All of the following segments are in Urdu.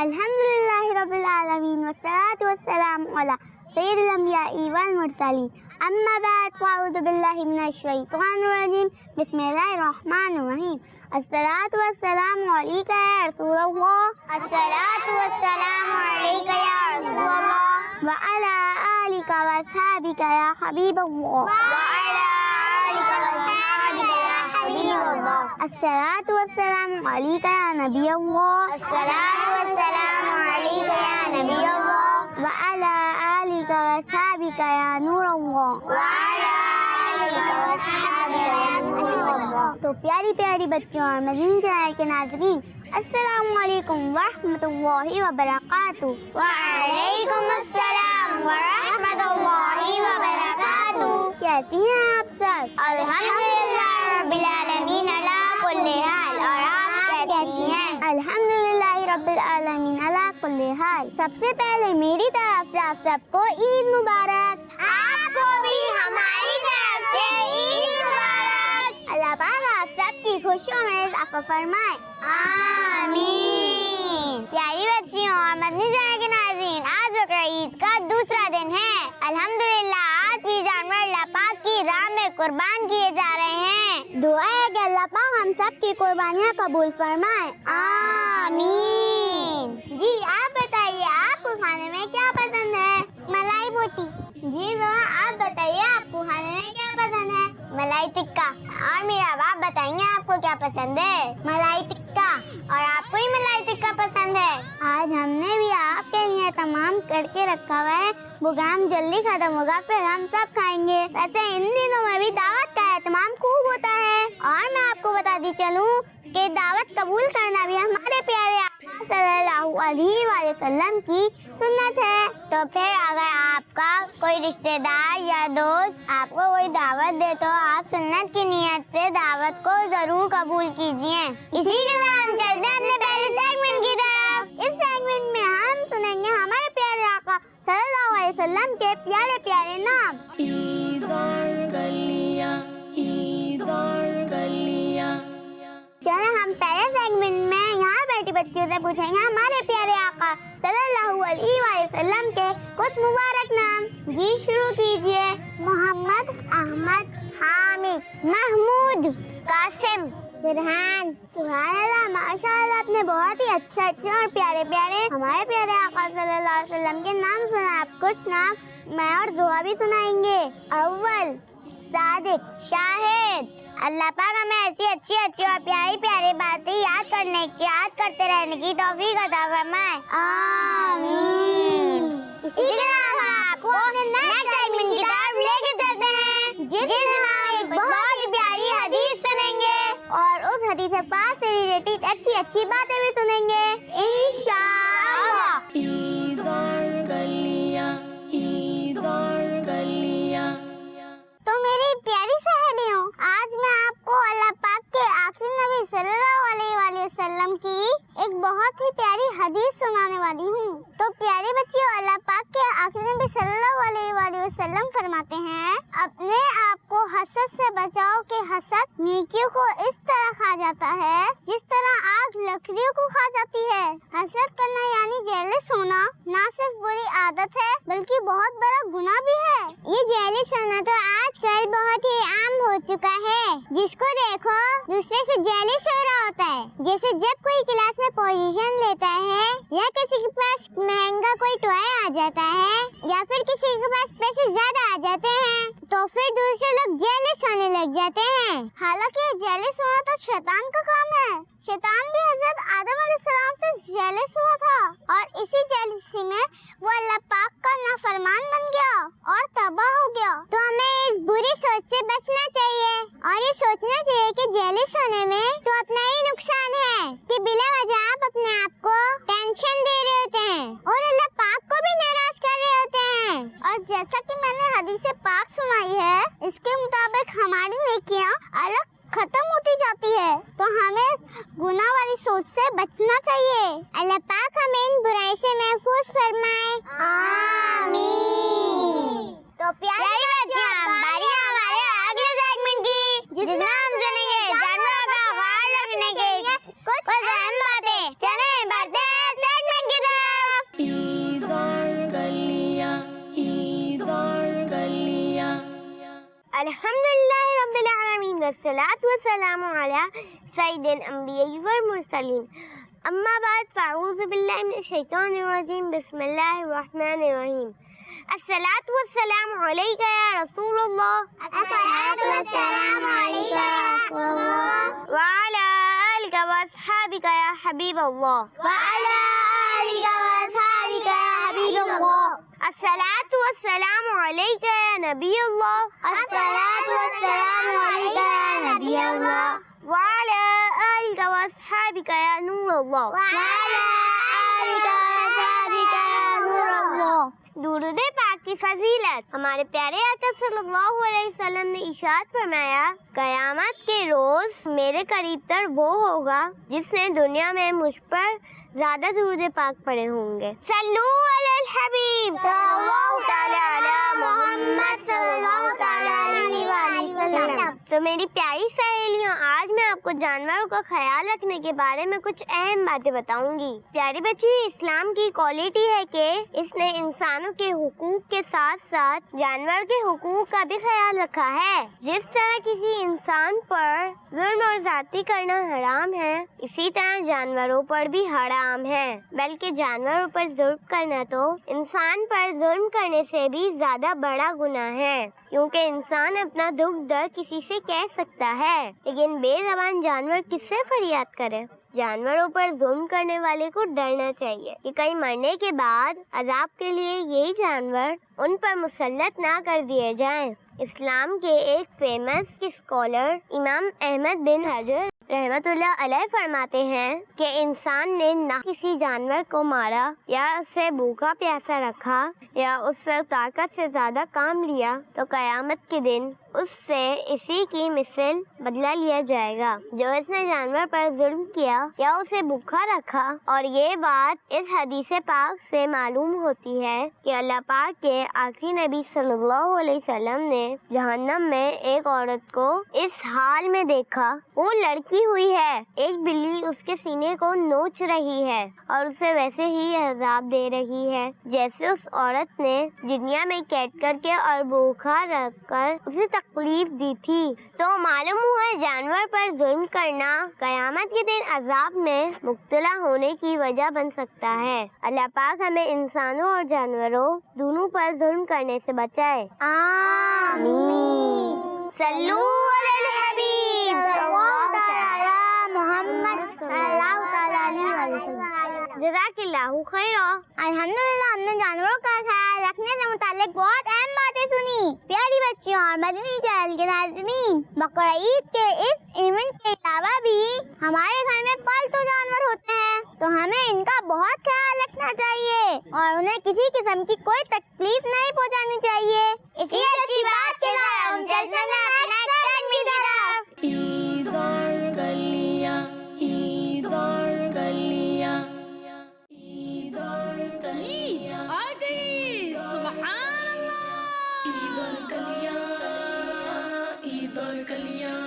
الحمدللہ رب العالمین والصلاة والسلام علی سید الانبیاء والمرسلین اما بعد فاعوذ باللہ من الشیطان الرجیم بسم اللہ الرحمن الرحیم الصلاة والسلام علیک یا رسول اللہ الصلاة والسلام علیک یا رسول اللہ وعلی آلک واصحابک یا حبیب اللہ وعلی آلک واصحابک یا حبیب اللہ الصلاة والسلام علیک یا نبی اللہ الصلاة والسلام علیک یا نبی اللہ وعلی آلک واصحابک یا نور اللہ وعلی آلک واصحابک یا نور اللہ۔ تو پیاری پیاری بچوں اور مدنی چینل کے ناظرین، السلام علیکم ورحمۃ اللہ وبرکاتہ۔ وعلیکم السلام ورحمۃ اللہ وبرکاتہ۔ کیسی ہیں آپ سب؟ الحمدللہ رب العالمین علی کل حال۔ اور آپ کیسی ہیں؟ الحمدللہ رب العالمین علی کل حال۔ سب سے پہلے میری طرف سے آپ سب کو عید مبارک۔ آپ کو بھی ہماری طرف سے عید مبارک۔ اللہ پاک آپ سب کی خوشیوں میں اضافہ فرمائے، آمین۔ پیاری بچیوں اور مدنی چینل کے ناظرین، آج بقرعید کا دوسرا دن ہے۔ الحمدللہ آج بھی جانور اللہ پاک کی راہ میں قربان کیے جا رہے ہیں۔ دعا ہے کہ اللہ پاک ہم سب کی قربانیاں قبول فرمائے، آمین۔ جی آپ بتائیے، آپ کو کھانے میں کیا پسند ہے؟ ملائی بوٹی۔ جی زہرا آپ بتائیے، آپ کو کھانے میں کیا پسند ہے؟ ملائی ٹکا۔ اور میرا باپ بتائیں گے آپ کو کیا پسند ہے؟ ملائی ٹکا۔ اور آپ کو ہی ملائی ٹکا پسند ہے؟ آج ہم نے بھی آپ کے لیے تمام کر کے رکھا ہوا ہے، پروگرام جلدی ختم ہوگا پھر ہم سب کھائیں گے۔ ویسے ان دنوں میں بھی دعوت کا اہتمام خوب ہوتا ہے، اور میں آپ کو بتاتی چلوں کہ دعوت قبول کرنا بھی ہمارے پیارے آقا صلی اللہ علیہ وآلہ وسلم کی سنت ہے۔ تو پھر اگر آپ کا کوئی رشتہ دار یا دوست آپ کو کوئی دعوت دے تو آپ سنت کی نیت سے دعوت کو ضرور قبول کیجیے۔ اسی کے ساتھ ہم چلتے ہیں اپنے پہلے سیگمنٹ کی طرف۔ اس سیگمنٹ میں ہم سنیں گے ہمارے پیارے آقا صلی اللہ علیہ وسلم کے پیارے پیارے نام۔ عید اور گلیاں، عید اور گلیاں۔ چلیں ہم پہلے سیگمنٹ میں یہاں بیٹھی بچیوں سے پوچھیں گے ہمارے پیارے آقا صلی اللہ علیہ وآلہ وسلم کے کچھ مبارک نام۔ جی شروع کیجئے۔ محمد، احمد، حامد، محمود، قاسم، فرحان۔ سبحان اللہ، ماشاء اللہ، آپ نے بہت ہی اچھے اور پیارے پیارے ہمارے پیارے آقا صلی اللہ علیہ وسلم کے نام سنا۔ آپ کچھ نام میں اور دعا بھی سنائیں گے۔ اول، صادق، شاہد۔ اللہ پاک ہمیں ایسی اچھی اور پیاری پیاری باتیں یاد کرتے رہنے کی توفیق عطا فرمائے، آمین۔ اسی کے ساتھ آپ کو نیکسٹ سیگمنٹ کی طرف لے کے چلتے ہیں، جس میں ہم ایک بہت ہی پیاری حدیث سنیں گے اور اس حدیث پاک سے ریلیٹڈ اچھی باتیں بھی سنیں گے انشاءاللہ۔ عید اور گلیاں، عید اور گلیاں۔ تو میری پیاری سہیلیوں، آج میں آپ کو اللہ پاک کے آخری نبی صلی اللہ علیہ وآلہ وسلم کی ایک بہت ہی پیاری حدیث سنانے والی ہوں۔ تو پیاری بچیوں، اللہ پاک کے آخری نبی صلی اللہ علیہ وآلہ وسلم فرماتے ہیں، اپنے آپ کو حسد سے بچاؤ کہ حسد نیکیوں کو اس طرح کھا جاتا ہے جس طرح آگ لکڑیوں کو کھا جاتی ہے۔ حسد کرنا یعنی جیلس ہونا نہ صرف بری عادت ہے بلکہ بہت بڑا گناہ بھی ہے۔ یہ جیلس ہونا تو آج کل بہت ہی عام ہو چکا ہے، جس کو دیکھو دوسرے سے جیلس ہو رہا ہوتا ہے۔ جیسے جب کوئی کلاس میں پوزیشن لیتا ہے یا کسی کے پاس مہنگا کوئی ٹوائے آ جاتا ہے یا پھر کسی کے پاس پیسے زیادہ آ جاتے ہیں تو پھر دوسرے لوگ جیلس ہونے لگ جاتے ہیں۔ حالانکہ جیلس ہونا تو شیطان کا کام ہے۔ شیطان بھی حضرت آدم علیہ السلام سے جیلس ہوا تھا اور اسی جیلسی میں وہ اللہ پاک کا نافرمان بن گیا اور تباہ ہو گیا۔ تو ہمیں اس بری سوچ سے بچنا چاہیے اور یہ سوچنا چاہیے کہ جیلس ہونے میں تو اپنا ہی نقصان ہے کہ بلا وجہ آپ اپنے آپ کو ٹینشن دے رہے ہوتے ہیں اور اللہ پاک کو بھی ناراض کر رہے ہوتے ہیں۔ اور جیسا کہ میں نے حدیث پاک سنائی ہے، اس کے مطابق ہماری نیکیاں الگ ختم ہوتی جاتی ہے، تو ہمیں گناہ والی سوچ سے بچنا چاہیے۔ اللہ پاک ہمیں ان برائی سے محفوظ فرمائے، آمین۔ تو پیاری بچیاں، باری ہمارے اگلے سیگمنٹ کی، جس میں ہم سنیں گے جانوروں کا خیال رکھنے کے کچھ اہم باتیں۔ چلیں بڑھتے ہیں سیگمنٹ کی والصلاة والسلام على سید الانبیاء والمرسلین اما بعد فاعوذ باللہ من الشیطان الرجیم بسم اللہ الرحمن الرحیم الصلاة والسلام علیک یا رسول اللہ الصلاة والسلام علیک یا رسول اللہ وعلی آلک واصحابک یا حبیب اللہ وعلی آلک واصحابک یا حبیب اللہ الصلاة والسلام علیک یا نبی اللہ الصلاة والسلام علیک یا نبی اللہ وعلی آلک واصحابک یا نور اللہ وعلی آلک واصحابک یا نور اللہ درود پاک کی فضیلت ہمارے پیارے آقا صلی اللہ علیہ وسلم نے ارشاد فرمایا قیامت کے روز میرے قریب تر وہ ہوگا جس نے دنیا میں مجھ پر زیادہ درود پاک پڑھے ہوں گے صلو علی الحبیب صلی اللہ تعالی علی محمد صلی اللہ تعالی علیہ وآلہ وسلم تو میری پیاری سہیلیوں آج میں آپ کو جانوروں کا خیال رکھنے کے بارے میں کچھ اہم باتیں بتاؤں گی. پیاری بچی اسلام کی کوالٹی ہے کہ اس نے انسانوں کے حقوق کے ساتھ ساتھ جانور کے حقوق کا بھی خیال رکھا ہے. جس طرح کسی انسان پر ظلم اور زیادتی کرنا حرام ہے اسی طرح جانوروں پر بھی حرام ہے. بلکہ جانوروں پر ظلم کرنا تو انسان پر ظلم کرنے سے بھی زیادہ بڑا گناہ ہے کیونکہ انسان اپنا دکھ درد کسی سے کہہ سکتا ہے لیکن بے زبان جانور کس سے فریاد کرے. جانوروں پر ظلم کرنے والے کو ڈرنا چاہیے کہ کہیں مرنے کے بعد عذاب کے لیے یہی جانور ان پر مسلط نہ کر دیے جائیں. اسلام کے ایک فیمس اسکالر امام احمد بن حجر رحمت اللہ علیہ فرماتے ہیں کہ انسان نے نہ کسی جانور کو مارا یا اسے بھوکا پیاسا رکھا یا اس سے طاقت سے زیادہ کام لیا تو قیامت کے دن اس سے اسی کی مثل بدلہ لیا جائے گا جو اس نے جانور پر ظلم کیا یا اسے بھوکا رکھا. اور یہ بات اس حدیث پاک سے معلوم ہوتی ہے کہ اللہ پاک کے آخری نبی صلی اللہ علیہ وسلم نے جہنم میں ایک عورت کو اس حال میں دیکھا. وہ لڑکی ہوئی ہے, ایک بلی اس کے سینے کو نوچ رہی ہے اور اسے ویسے ہی عذاب دے رہی ہے جیسے اس عورت نے دنیا میں قید کر کے اور بھوکا رکھ کر اسے تکلیف دی تھی. تو معلوم ہوا جانور پر ظلم کرنا قیامت کے دن عذاب میں مبتلا ہونے کی وجہ بن سکتا ہے. اللہ پاک ہمیں انسانوں اور جانوروں دونوں پر ظلم کرنے سے بچائے. آمین. صلو علی الحبیب صلی اللہ تعالی علی محمد صلی اللہ تعالی علیہ وسلم. جزاک اللہ خیر. الحمدللہ ہم نے جانوروں کا خیال رکھنے سے متعلق بہت اہم باتیں سنی. پیاری بچیوں اور مدنی چینل کے ناظرین, بقرعید کے اس ایونٹ کے علاوہ بھی ہمارے گھر میں پالتو جانور ہوتے ہیں تو ہمیں ان کا بہت خیال رکھنا چاہیے اور انہیں کسی قسم کی کوئی تکلیف نہیں پہنچانی چاہیے. اسی اچھی بات کے ساتھ ہم چلتے ہیں نیکسٹ سیگمنٹ کی طرف. عید اور گلیاں, عید اور گلیاں, عید اور گلیاں آ گئی. سبحان اللہ. عید اور گلیاں, عید اور گلیاں,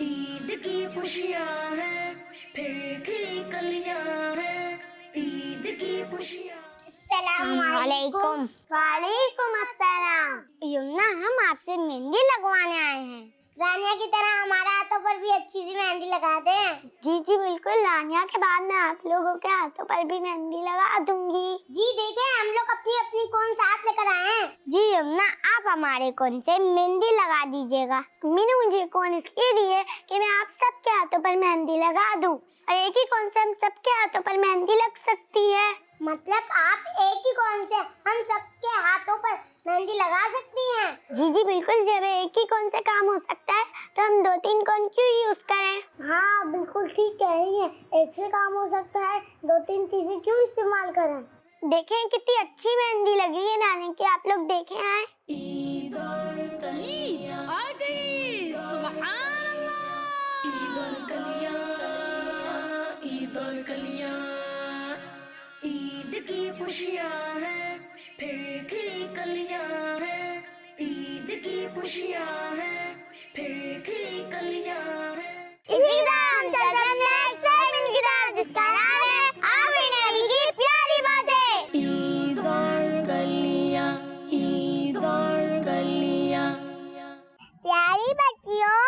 عید کی خوشیاں ہیں پھر کھلی کلیاں ہیں. عید کی خوشیاں. السلام علیکم. وعلیکم السلام. یمنا ہم آپ سے مہندی لگوانے آئے ہیں. رانیہ کی طرح ہمارے ہاتھوں پر بھی اچھی سی مہندی لگا دیں. جی جی بالکل, رانیہ کے بعد میں آپ لوگوں کے ہاتھوں پر بھی مہندی لگا دوں گی. جی دیکھیں ہم لوگ اپنی اپنی کون ساتھ لے کر آئے ہیں. جی یمنا آپ ہمارے کون سے مہندی لگا دیجیے گا. امی نے مجھے کون اس لیے دی ہے کہ میں آپ سب کے ہاتھوں پر مہندی لگا دوں, اور ایک ہی کون سے ہم سب کے ہاتھوں پر مہندی لگ سکتی ہے. مطلب آپ ایک ہی کون سے ہم سب کے ہاتھوں پر مہندی لگا سکتی ہیں. جی جی بالکل, جب ایک ہی کون سے کام ہو سکتا ہے تو ہم 2-3 کون کیوں یوز کریں. ہاں بالکل ٹھیک کہہ رہی ہیں, ایک سے کام ہو سکتا ہے 2-3 چیزیں کیوں استعمال کریں. دیکھیں کتنی اچھی مہندی لگ رہی ہے نانی کی, آپ لوگ دیکھیں. آئے عید اور گلیاں آ گئی. سبحان اللہ. عید اور گلیاں, عید اور گلیاں, عید کی خوشیاں ہیں پھر کھلی کلیاں ہیں. عید کی خوشیاں ہیں پھر کھلی کلیاں ہیں. اسی طرح ہم چلتے ہیں نیکسٹ سیگمنٹ کی طرف جس کا نام ہے آمین علی کی پیاری باتیں. عید اور گلیاں, عید اور گلیاں. پیاری بچیوں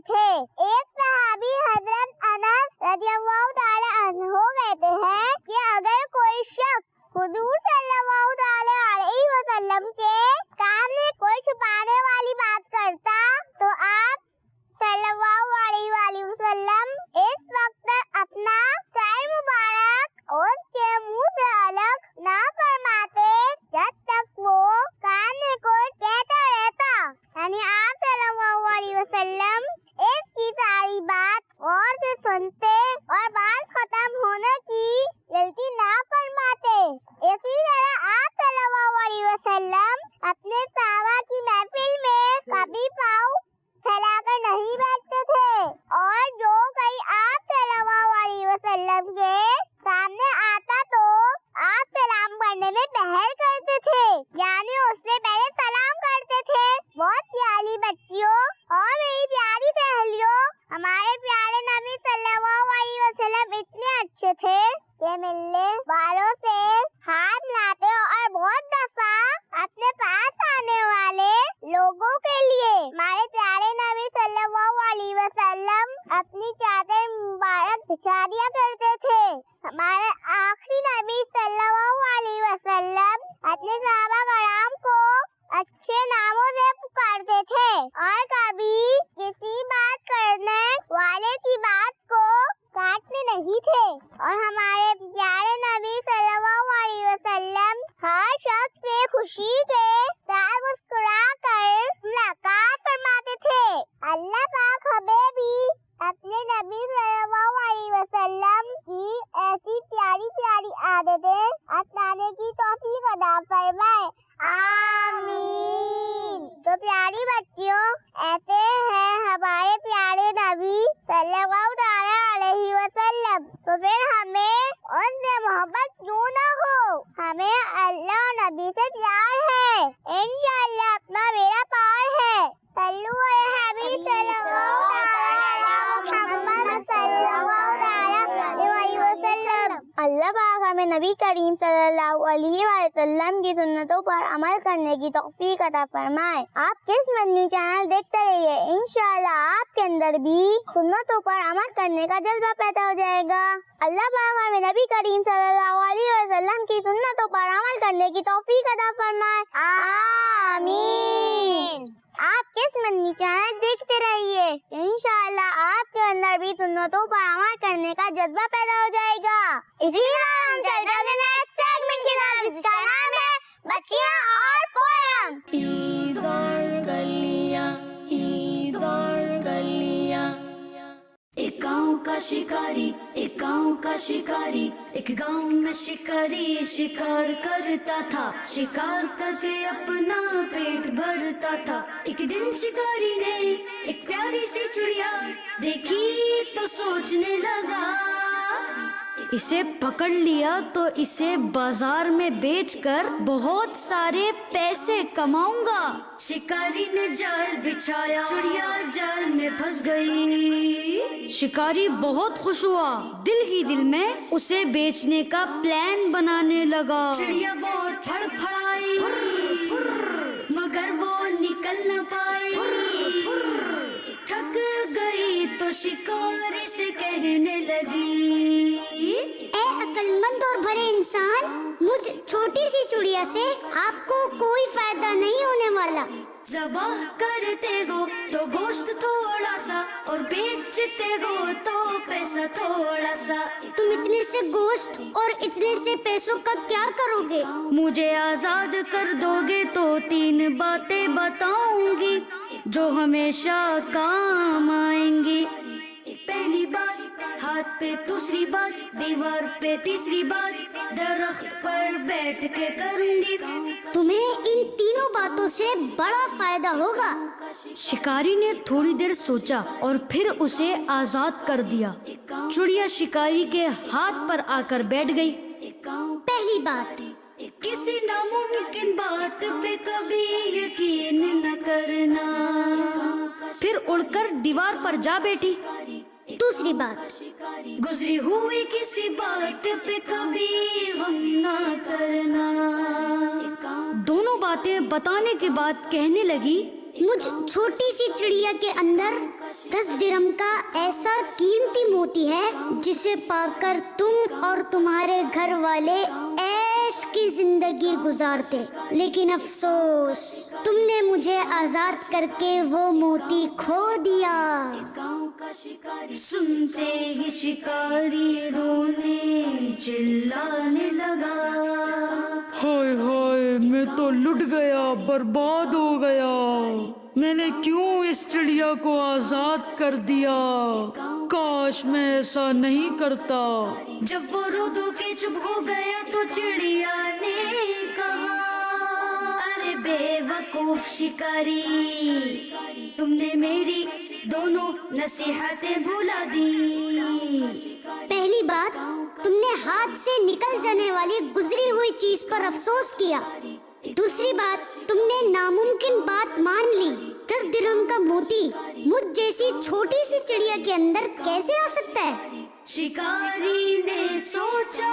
تھے. ایک صحابی حضرت انس رضی اللہ تعالی عنہ کہتے ہیں کہ اگر کوئی شخص حضور صلی اللہ تعالی علیہ وسلم کے سامنے کوئی چھپانے والی بات کرتا تو آپ صلی اللہ علیہ وآلہ وسلم اس وقت اپنا سر مبارک اس کے منہ سے الگ نہ فرماتے جب تک وہ سامنے کو کہتا رہتا. یعنی آپ صلی اللہ علیہ وسلم اس کی ساری بات غور سے سنتے اور بات ختم ہونے کی غلطی نہ فرماتے. اسی طرح آپ صلی اللہ علیہ وسلم اپنے صحابہ کی محفل میں کبھی پاؤں پھیلا کر نہیں بیٹھتے تھے اور جو کوئی آپ صلی اللہ علیہ وسلم کے سامنے آتا تو آپ سلام کرنے میں پہل کرتے تھے, یعنی اس سے پہلے سلام کرتے تھے. بہت پیاری بچیوں اور میری پیاری سہیلیوں, ہمارے پیارے نبی صلی اللہ علیہ وسلم اتنے اچھے تھے کہ ملنے والوں سے ہاتھ ملاتے اور بہت دفعہ اپنے پاس آنے والے لوگوں کے لیے ہمارے پیارے نبی صلی اللہ علیہ وسلم اپنی چادر مبارک بچھا دیا کرتے تھے. ہمارے آخری نبی صلی اللہ علیہ وسلم اپنے صحابہ کرام کو اچھے ناموں سے پکارتے تھے اور کبھی کسی بات کرنے والے کی بات کو کاٹتے نہیں تھے. اور ہمارے پیارے نبی صلی اللہ علیہ وسلم ہر شخص سے خوشی کے ساتھ مسکرا کر ملاقات فرماتے تھے. اللہ پاک ہمیں بھی اپنے نبی صلی اللہ علیہ وسلم کی ایسی پیاری پیاری عادتیں اپنانے کی توفیق عطا فرمائے. آمین. تو پیاری بچیوں, ایسے ہیں ہمارے پیارے نبی صلی اللہ تعالی علیہ وسلم, تو پھر ہمیں ان سے محبت کیوں نہ ہو. ہمیں اللہ اور نبی سے پیار ہے, انشاءاللہ اپنا بیڑا پار ہے. صلو علی حبیب صلی اللہ تعالی محمد صلی اللہ تعالی علیہ وسلم. اللہ پاک ہمیں نبی کریم صلی اللہ علیہ وسلم کی سنتوں پر عمل کرنے کی توفیق عطا فرمائے. آپ کس مدنی چینل دیکھتے رہیے, انشاءاللہ آپ کے اندر بھی سنتوں پر عمل کرنے کا جذبہ پیدا ہو جائے گا. اللہ پاک ہمیں نبی کریم صلی اللہ علیہ وسلم کی سنتوں پر عمل کرنے کی توفیق عطا فرمائے. آمین. آپ کس مدنی چینل دیکھتے رہیے, انشاءاللہ آپ کے اندر بھی سنتوں پر عمل کرنے کا جذبہ پیدا ہو جائے گا. اسی طرح ہم چلتے ہیں نیکسٹ سیگمنٹ کے ساتھ, جس کا نام ہے بچیاں اور پوئم. عید اور گلیاں, عید اور گلیاں. ایک گاؤں کا شکاری, ایک گاؤں کا شکاری, ایک گاؤں میں شکاری شکار کرتا تھا. شکار کر کے اپنا پیٹ بھرتا تھا. ایک دن شکاری نے ایک پیاری سی چڑیا دیکھی تو سوچنے لگا, اسے پکڑ لیا تو اسے بازار میں بیچ کر بہت سارے پیسے کماؤں گا. شکاری نے جال بچھایا, چڑیا جال میں پھنس گئی. شکاری بہت خوش ہوا, دل ہی دل میں اسے بیچنے کا پلان بنانے لگا. چڑیا بہت پھڑ پھڑائی مگر وہ نکل نہ پائی. تھک گئی تو شکاری سے کہنے لگی, اے عقل مند اور بھلے انسان, مجھ چھوٹی سی چڑیا سے آپ کو کوئی فائدہ نہیں ہونے والا. ذبح کرتے ہو تو گوشت تھوڑا سا اور بیچتے ہو تو پیسہ تھوڑا سا. تم اتنے سے گوشت اور اتنے سے پیسوں کا کیا کرو گے؟ مجھے آزاد کر دو گے تو 3 باتیں بتاؤں گی جو ہمیشہ کام آئیں گی. پہلی بات ہاتھ پہ, دوسری بات دیوار پہ, تیسری بات درخت پر بیٹھ کے کروں گی. تمہیں ان تینوں باتوں سے بڑا فائدہ ہوگا. شکاری نے تھوڑی دیر سوچا اور پھر اسے آزاد کر دیا. چڑیا شکاری کے ہاتھ پر آ کر بیٹھ گئی. پہلی بات, کسی ناممکن بات پہ کبھی یقین نہ کرنا. پھر اڑ کر دیوار پر جا بیٹھی. دوسری بات, گزری ہوئی کسی بات پہ کبھی غم نہ کرنا. دونوں باتیں بتانے کے بعد کہنے لگی, مجھ چھوٹی سی چڑیا کے اندر 10 درہم کا ایسا قیمتی موتی ہے جسے پا کر تم اور تمہارے گھر والے عیش کی زندگی گزارتے، لیکن افسوس تم نے مجھے آزاد کر کے وہ موتی کھو دیا۔ گاؤں کا شکاری سنتے ہی شکاری رونے چلانے لگا۔ ہائے ہائے، میں تو لٹ گیا، برباد ہو گیا، میں نے کیوں اس چڑیا کو آزاد کر دیا؟ کاش میں ایسا نہیں کرتا۔ جب وہ رو دھو کے چپ ہو گیا تو چڑیا نے کہا، ارے بے وقوف شکاری، تم نے میری دونوں نصیحتیں بھلا دی۔ پہلی بات، تم نے ہاتھ سے نکل جانے والی گزری ہوئی چیز پر افسوس کیا۔ دوسری بات، تم نے ناممکن بات مان لی۔ 10 درہم کا موتی مجھ جیسی چھوٹی سی چڑیا کے اندر کیسے آ سکتا ہے؟ شکاری نے سوچا،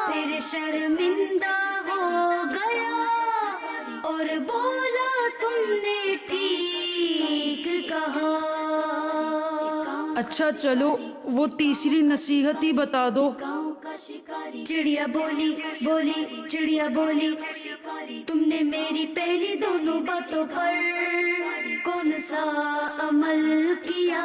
پھر شرمندہ ہو گیا اور بولا، تم نے ٹھیک کہا۔ اچھا چلو، وہ تیسری نصیحت ہی بتا دو۔ چڑیا بولی چڑیا بولی، تم نے میری پہلی دونوں باتوں پر کون سا عمل کیا؟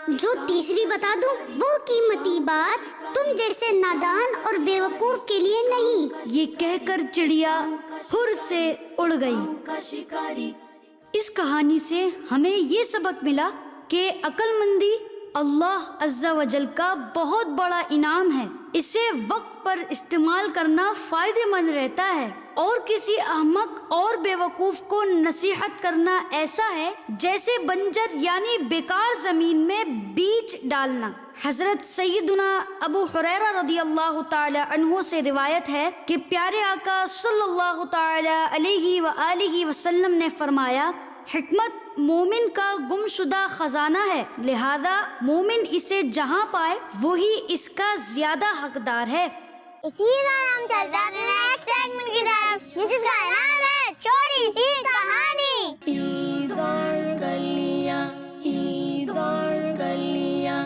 جو تیسری بتا دوں، وہ قیمتی بات تم جیسے نادان اور بے وقوف کے لیے نہیں۔ یہ کہہ کر چڑیا پھر سے اڑ گئی۔ اس کہانی سے ہمیں یہ سبق ملا کہ عقل مندی اللہ عز و جل کا بہت بڑا انعام ہے، اسے وقت پر استعمال کرنا فائدہ مند رہتا ہے، اور کسی احمق اور بے وقوف کو نصیحت کرنا ایسا ہے جیسے بنجر یعنی بیکار زمین میں بیج ڈالنا۔ حضرت سیدنا ابو ہریرہ رضی اللہ تعالی عنہ سے روایت ہے کہ پیارے آقا صلی اللہ تعالی علیہ وآلہ وسلم نے فرمایا، حکمت مومن کا گم شدہ خزانہ ہے، لہذا مومن اسے جہاں پائے وہی اس کا زیادہ حقدار ہے۔ اسی طرح ہم چلتے ہیں اپنے نیکسٹ سیگمنٹ کی طرف، جس کا نام ہے چھوٹی سی کہانی۔ عید اور گلیاں، عید اور گلیاں۔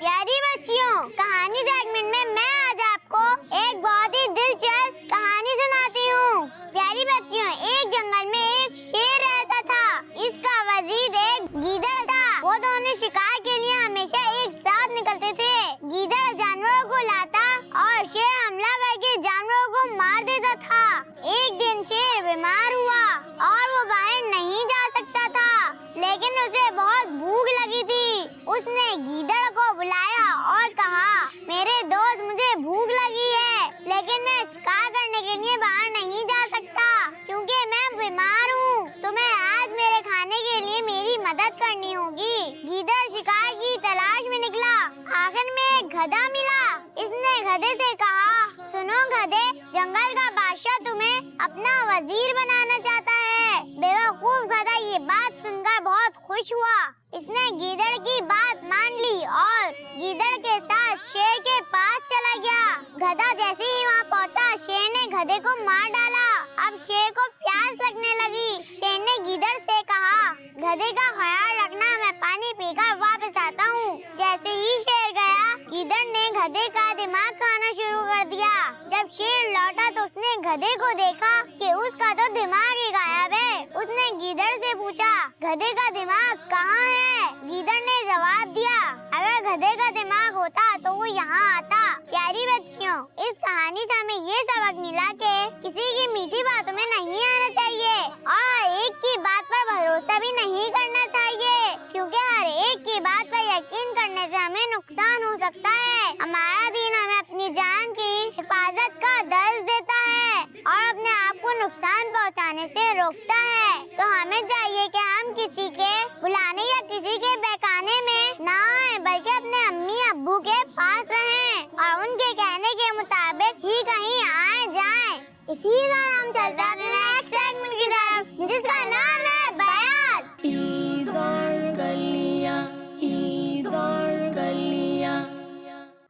پیاری بچیوں، کہانی سیگمنٹ میں آج آپ کو ایک بہت ہی دلچسپ کہانی سناتی ہوں۔ پیاری بچیوں، ایک جنگل میں ایک شیر رہتا تھا، اس کا وزیر ایک گیدڑ تھا۔ وہ دونوں شکار کے لیے ہمیشہ ایک ساتھ نکلتے تھے۔ گیدڑ جانوروں کو لاتا اور شیر حملہ کر کے جانوروں کو مار دیتا تھا۔ ایک دن شیر بیمار ہوا اور وہ باہر نہیں جا سکتا تھا، لیکن اسے بہت بھوک لگی تھی۔ اس نے گیدڑ کو بلایا اور کہا، میرے دوست، مجھے بھوک لگی ہے، لیکن میں شکار کرنے کے لیے باہر نہیں جا سکتا کیونکہ میں بیمار ہوں۔ تمہیں آج میرے کھانے کے لیے میری مدد کرنی ہوگی۔ گیدڑ شکار کی تلاش میں نکلا۔ آخر میں ایک گدھا ملا۔ اس نے گدھے سے کہا، سنو گدھے، جنگل کا بادشاہ تمہیں اپنا وزیر بنانا چاہتا ہے۔ بے وقوف گدھا یہ بات سن کر بہت خوش ہوا۔ اس نے گیدڑ کی بات مان لی اور گیدڑ کے ساتھ شیر کے پاس چلا گیا۔ گدھا جیسے ہی وہاں پہنچا، شیر نے گدھے کو مار ڈالا۔ اب شیر کو پیاس لگنے لگی۔ شیر نے گیدڑ سے کہا، گدھے کا خیال رکھنا، میں پانی پی کر واپس آتا ہوں۔ جیسے ہی شیر گیا، گیدڑ نے گدھے کا دماغ کھانا شروع کر دیا۔ جب شیر لوٹا تو اس نے گدھے کو دیکھا کہ اس کا تو دماغ ہی غائب ہے۔ اس نے گیدڑ سے پوچھا، گدھے کا دماغ کہاں ہے؟ گیدڑ نے جواب دیا، اگر گدھے کا دماغ ہوتا تو وہ یہاں آتا۔ پیاری بچیوں، اس کہانی سے ہمیں یہ سبق ملا کہ کسی کی میٹھی باتوں میں نہیں آنا چاہیے اور ایک کی بات پر بھروسہ بھی نہیں کرنا چاہیے، کیونکہ ہر ایک کی بات پر یقین کرنے سے ہمیں نقصان ہو سکتا ہے۔ ہمارا دین ہمیں اپنی جان کی حفاظت کا درس دیتا ہے اور اپنے آپ کو نقصان پہنچانے سے روکتا ہے۔ تو ہمیں چاہیے کہ ہم کسی کے بلانے یا کسی کے بہکانے میں نہ آئیں، بلکہ اپنے امی ابو کے پاس رہیں اور ان کے کہنے کے مطابق ہی کہیں آئے جائیں۔ اسی طرح ہم چلتے ہیں اپنے نیکسٹ سیگمنٹ کی طرف، جس کا نام ہے بیان۔ عید اور گلیاں، عید اور گلیاں۔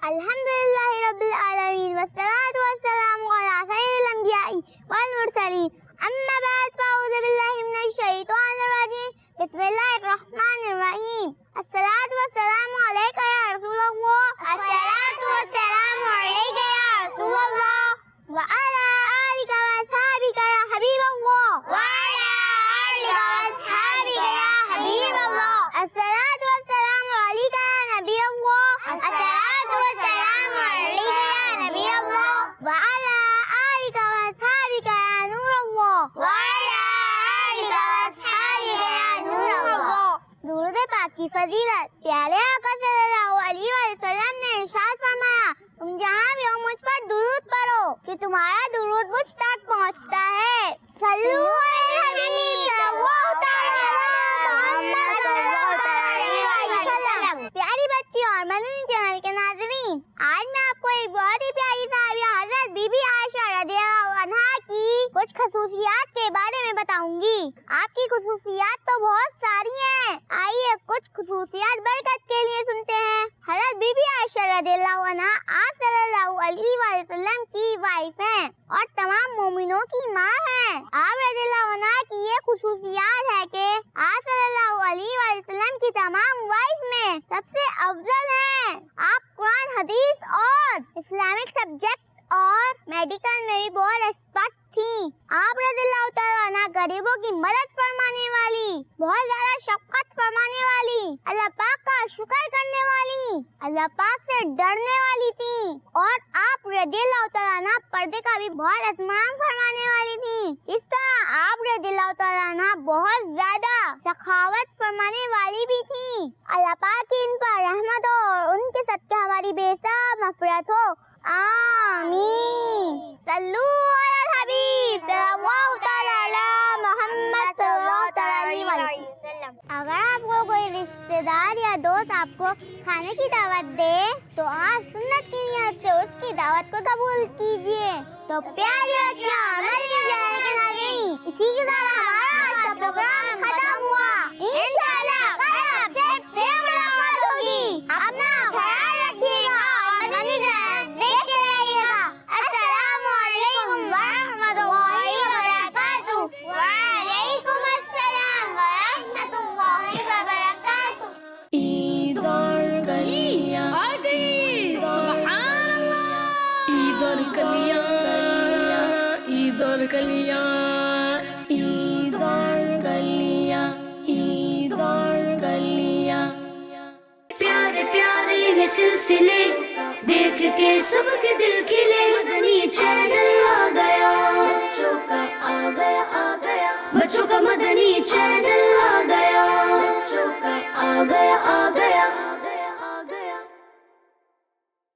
الحمدللہ رب العالمین والصلاة والسلام علی سید الانبیاء والمرسلین، اما بعد فاعوذ باللہ من الشیطان پاک کی فضیلت۔ پیارے آقا صلی اللہ علیہ وسلم نے ارشاد فرمایا، تم جہاں بھی ہو مجھ پر درود پڑھو کہ تمہارا درود مجھ تک پہنچتا ہے۔ صلو علی الحبیب صلی اللہ تعالی علی محمد صلی اللہ تعالی علیہ وسلم۔ پیاری بچیوں اور مدنی چینل کے ناظرین، آج میں آپ کو ایک بہت ہی پیاری صحابیہ حضرت بی بی عائشہ رضی اللہ عنہا کی کچھ خصوصیات کے بارے میں بتاؤں گی۔ آپ کی خصوصیات تو بہت ساری ہیں، آئیے کچھ خصوصیات برکت کے لیے سنتے ہیں۔ حضرت بی بی عائشہ رضی اللہ عنہا آپ صلی اللہ علیہ وسلم کی وائف ہیں اور تمام مومنوں کی ماں ہیں۔ آپ رضی اللہ عنہا کی یہ خصوصیات ہے کہ آپ صلی اللہ علیہ وسلم کی تمام وائف میں سب سے افضل ہیں۔ آپ قرآن، حدیث اور اسلامک سبجیکٹ اور میڈیکل میں بھی بہت ایکسپرٹ تھیں۔ آپ رضی اللہ تعالیٰ عنہ غریبوں کی مدد فرمانے والی، بہت زیادہ شفقت فرمانے والی، اللہ پاک کا شکر کرنے والی، اللہ پاک سے ڈرنے والی تھیں، اور آپ رضی اللہ تعالیٰ عنہ پردے کا بھی بہت اہتمام فرمانے والی تھیں۔ اس طرح آپ رضی اللہ تعالیٰ عنہ بہت زیادہ سخاوت فرمانے والی بھی تھیں۔ اللہ پاک کی ان پر رحمت ہو اور ان کے صدقے ہماری بے حساب مغفرت ہو، آمین۔ صلو علی الحبیب صلی اللہ تعالی علی محمد صلی اللہ تعالی علیہ وسلم۔ اگر آپ کو کوئی رشتہ دار یا دوست آپ کو کھانے کی دعوت دے تو آپ سنت کی نیت سے اس کی دعوت کو قبول کیجیے۔ تو پیارے بچوں، ہمارے چینل کے ناظرین، اسی کے ساتھ ہمارا آج کا پروگرام ختم ہوا۔ انشاءاللہ کل آپ سے پھر ملاقات ہوگی۔ اپنا خیال رکھیے گا اور مدنی چینل دیکھتے رہیے گا۔ السلام علیکم ورحمۃ اللہ وبرکاتہ۔ وعلیکم السلام ورحمۃ اللہ وبرکاتہ۔ عید اور کلیاں آ گئی، سبحان اللہ۔ عید اور کلیاں، عید اور کلیاں، عید اور کلیاں، عید اور کلیاں۔ پیارے پیارے یہ سلسلے دیکھ کے سب کے دل کھلے، مدنی